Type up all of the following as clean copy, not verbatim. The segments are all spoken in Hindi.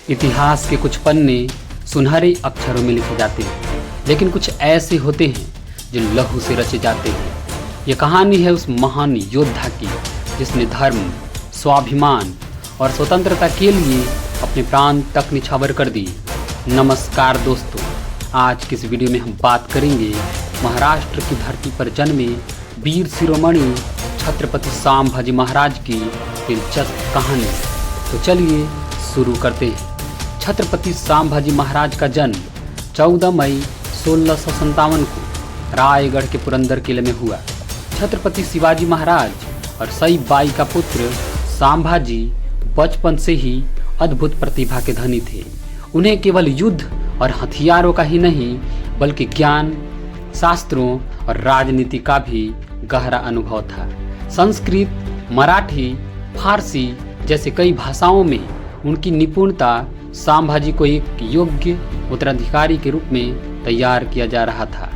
इतिहास के कुछ पन्ने सुनहरे अक्षरों में लिखे जाते हैं, लेकिन कुछ ऐसे होते हैं जो लहू से रचे जाते हैं। ये कहानी है उस महान योद्धा की जिसने धर्म, स्वाभिमान और स्वतंत्रता के लिए अपने प्राण तक निछावर कर दी। नमस्कार दोस्तों, आज की इस वीडियो में हम बात करेंगे महाराष्ट्र की धरती पर जन्मे वीर शिरोमणि छत्रपति संभाजी महाराज की दिलचस्प कहानी। तो चलिए शुरू करते हैं। छत्रपति संभाजी महाराज का जन्म 14 मई 1657 को रायगढ़ के पुरंदर किले में हुआ। छत्रपति शिवाजी महाराज और सईबाई का पुत्र संभाजी बचपन से ही अद्भुत प्रतिभा के धनी थे। उन्हें केवल युद्ध और हथियारों का ही नहीं बल्कि ज्ञान, शास्त्रों और राजनीति का भी गहरा अनुभव था। संस्कृत, मराठी, फारसी जैसे कई भाषाओं में उनकी निपुणता संभाजी को एक योग्य उत्तराधिकारी के रूप में तैयार किया जा रहा था।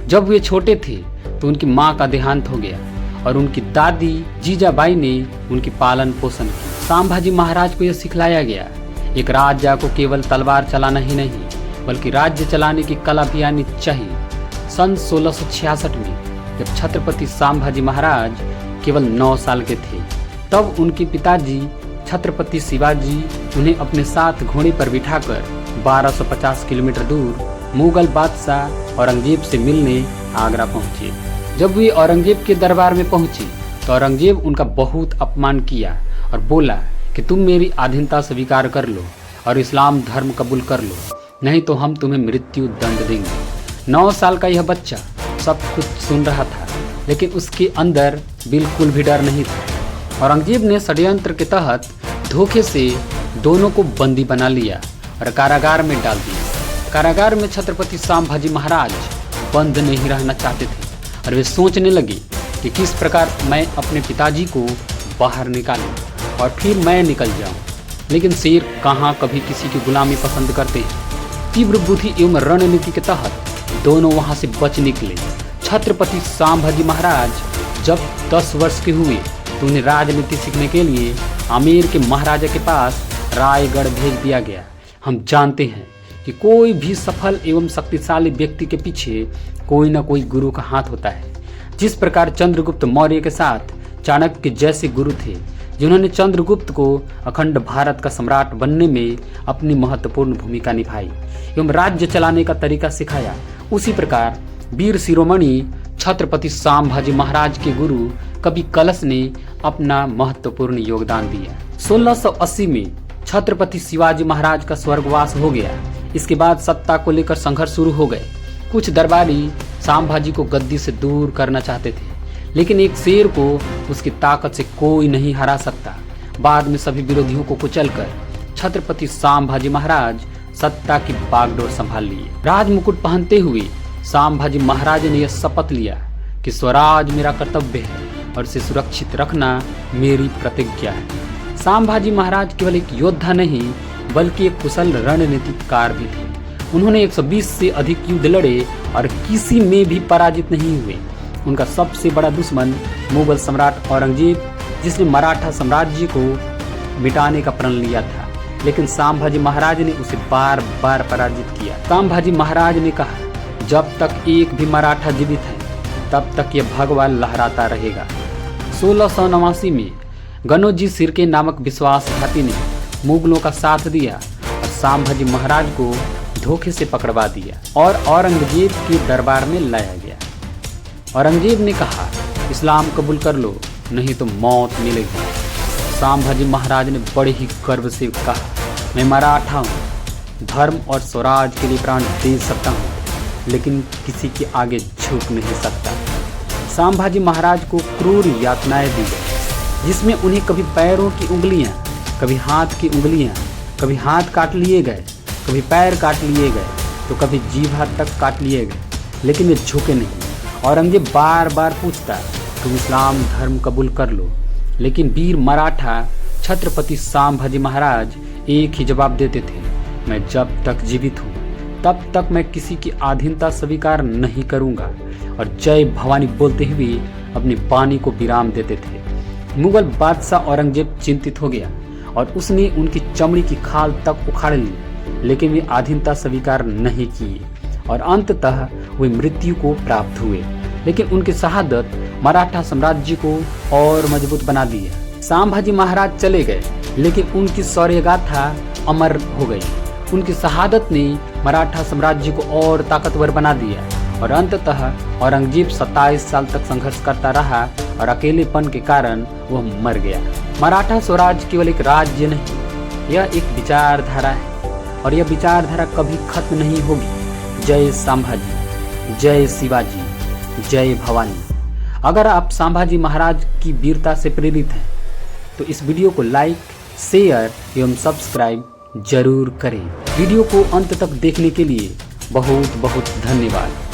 जब वे छोटे थे तो उनकी मां का देहांत हो गया और उनकी दादी जीजाबाई ने उनकी पालन पोषण की। संभाजी महाराज को यह सिखलाया गया, एक राजा को केवल तलवार चलाना ही नहीं बल्कि राज्य चलाने की कला भी आनी चाहिए। सन 1666 में जब छत्रपति संभाजी महाराज केवल 9 साल के थे, तब उनके पिताजी छत्रपति शिवाजी उन्हें अपने साथ घोड़े पर बिठाकर 1250 किलोमीटर दूर मुगल बादशाह औरंगजेब से मिलने आगरा पहुंचे। जब वे औरंगजेब के दरबार में पहुंचे तो औरंगजेब उनका बहुत अपमान किया और बोला कि तुम मेरी अधीनता स्वीकार कर लो और इस्लाम धर्म कबूल कर लो, नहीं तो हम तुम्हें मृत्यु दंड देंगे। 9 साल का यह बच्चा सब कुछ सुन रहा था, लेकिन उसके अंदर बिल्कुल भी डर नहीं था। औरंगजेब ने षड्यंत्र के तहत धोखे से दोनों को बंदी बना लिया और कारागार में डाल दिया। कारागार में छत्रपति संभाजी महाराज बंद नहीं रहना चाहते थे और वे सोचने लगे कि किस प्रकार मैं अपने पिताजी को बाहर निकालूं और फिर मैं निकल जाऊं। लेकिन शेर कहाँ कभी किसी की गुलामी पसंद करते हैं। तीव्र बुद्धि एवं रणनीति के तहत दोनों वहां से बच निकले। छत्रपति संभाजी महाराज जब 10 वर्ष के हुए तो उन्हें राजनीति सीखने के लिए आमेर के महाराजा के पास रायगढ़ भेज दिया गया। हम जानते हैं कि कोई भी सफल एवं शक्तिशाली व्यक्ति के पीछे कोई न कोई गुरु का हाथ होता है। जिस प्रकार चंद्रगुप्त मौर्य के साथ चाणक्य जैसे गुरु थे जिन्होंने चंद्रगुप्त को अखंड भारत का सम्राट बनने में अपनी महत्वपूर्ण भूमिका निभाई एवं राज्य चलाने का तरीका सिखाया, उसी प्रकार वीर शिरोमणि छत्रपति संभाजी महाराज के गुरु कवि कलश ने अपना महत्वपूर्ण योगदान दिया। 1680 में छत्रपति शिवाजी महाराज का स्वर्गवास हो गया। इसके बाद सत्ता को लेकर संघर्ष शुरू हो गए। कुछ दरबारी संभाजी को गद्दी से दूर करना चाहते थे, लेकिन एक शेर को उसकी ताकत से कोई नहीं हरा सकता। बाद में सभी विरोधियों को कुचलकर छत्रपति संभाजी महाराज सत्ता की बागडोर संभाल लिए। राज मुकुट पहनते हुए संभाजी महाराज ने यह शपथ लिया कि स्वराज मेरा कर्तव्य है और इसे सुरक्षित रखना मेरी प्रतिज्ञा है। संभाजी महाराज केवल एक योद्धा नहीं बल्कि एक कुशल रणनीतिकार भी थे। उन्होंने 120 से अधिक युद्ध लड़े और किसी में भी पराजित नहीं हुए। उनका सबसे बड़ा दुश्मन मुगल सम्राट औरंगजेब, जिसने मराठा साम्राज्य को मिटाने का प्रण लिया था, लेकिन संभाजी महाराज ने उसे बार बार पराजित किया। संभाजी महाराज ने कहा, जब तक एक भी मराठा जीवित है तब तक यह भगवा लहराता रहेगा। 1689 में गनोजी सिरके नामक विश्वासघाती ने मुगलों का साथ दिया और संभाजी महाराज को धोखे से पकड़वा दिया और औरंगजेब के दरबार में लाया गया। औरंगजेब ने कहा, इस्लाम कबूल कर लो नहीं तो मौत मिलेगी। संभाजी महाराज ने बड़े ही गर्व से कहा, मैं मराठा हूँ, धर्म और स्वराज के लिए प्राण दे सकता हूँ, लेकिन किसी के आगे झुक नहीं सकता। संभाजी महाराज को क्रूर यातनाएं दी गई, जिसमें उन्हें कभी पैरों की उंगलियां, कभी हाथ की उंगलियां, कभी हाथ काट लिए गए, कभी पैर काट लिए गए, तो कभी जीभ तक काट लिए गए, लेकिन वे झुके नहीं। औरंगजेब बार बार पूछता, तुम इस्लाम धर्म कबूल कर लो, लेकिन वीर मराठा छत्रपति संभाजी महाराज एक ही जवाब देते थे, मैं जब तक जीवित हूँ तब तक मैं किसी की अधीनता स्वीकार नहीं करूंगा, और जय भवानी बोलते हुए अपनी वाणी को विराम देते थे। मुगल बादशाह औरंगजेब चिंतित हो गया और उसने उनकी चमड़ी की खाल तक उखाड़ ली, लेकिन वे अधीनता स्वीकार नहीं किए और अंततः वे मृत्यु को प्राप्त हुए। लेकिन उनकी शहादत मराठा साम्राज्य को और मजबूत बना दिया। संभाजी महाराज चले गए, लेकिन उनकी शौर्य गाथा अमर हो गई। उनकी शहादत ने मराठा साम्राज्य को और ताकतवर बना दिया और अंततः औरंगजेब 27 साल तक संघर्ष करता रहा और अकेलेपन के कारण वह मर गया। मराठा स्वराज केवल एक राज्य नहीं, यह एक विचारधारा है और यह विचारधारा कभी खत्म नहीं होगी। जय संभाजी, जय शिवाजी, जय भवानी। अगर आप संभाजी महाराज की वीरता से प्रेरित हैं तो इस वीडियो को लाइक, शेयर एवं सब्सक्राइब जरूर करें। वीडियो को अंत तक देखने के लिए बहुत बहुत धन्यवाद।